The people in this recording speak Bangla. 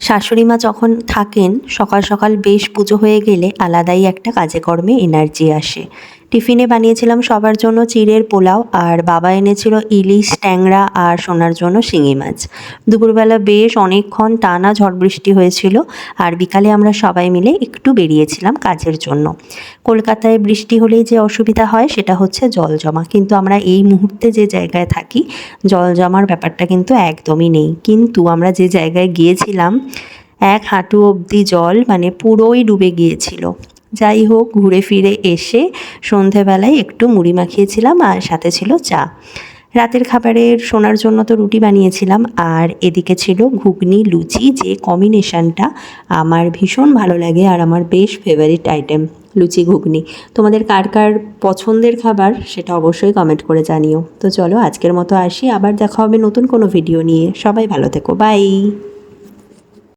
শাশুড়ি মা যখন থাকেন সকাল সকাল বেশ পুজো হয়ে গেলে আলাদাই একটা কাজে কর্মে এনার্জি আসে। টিফিনে বানিয়েছিলাম সবার জন্য চিড়ের পোলাও, আর বাবা এনেছিল ইলিশ, ট্যাংরা আর সোনার জন্য শিঙি মাছ। দুপুরবেলা বেশ অনেকক্ষণ টানা ঝড় বৃষ্টি হয়েছিল, আর বিকালে আমরা সবাই মিলে একটু বেরিয়েছিলাম কাজের জন্য। কলকাতায় বৃষ্টি হলেই যে অসুবিধা হয় সেটা হচ্ছে জল জমা, কিন্তু আমরা এই মুহূর্তে যে জায়গায় থাকি জল জমার ব্যাপারটা কিন্তু একদমই নেই। কিন্তু আমরা যে জায়গায় গিয়েছিলাম এক হাঁটু অবধি জল, মানে পুরোই ডুবে গিয়েছিল। যাই হোক, ঘুরে ফিরে এসে সন্ধেবেলায় একটু মুড়ি মাখিয়েছিলাম আর সাথে ছিল চা। রাতের খাবারের সোনার জন্য তো রুটি বানিয়েছিলাম, আর এদিকে ছিল ঘুগনি লুচি, যে কম্বিনেশানটা আমার ভীষণ ভালো লাগে আর আমার বেশ ফেভারিট আইটেম লুচি ঘুগনি। তোমাদের কার কার পছন্দের খাবার সেটা অবশ্যই কমেন্ট করে জানিও। তো চলো আজকের মতো আসি, আবার দেখা হবে নতুন কোনো ভিডিও নিয়ে। সবাই ভালো থেকো, বাই।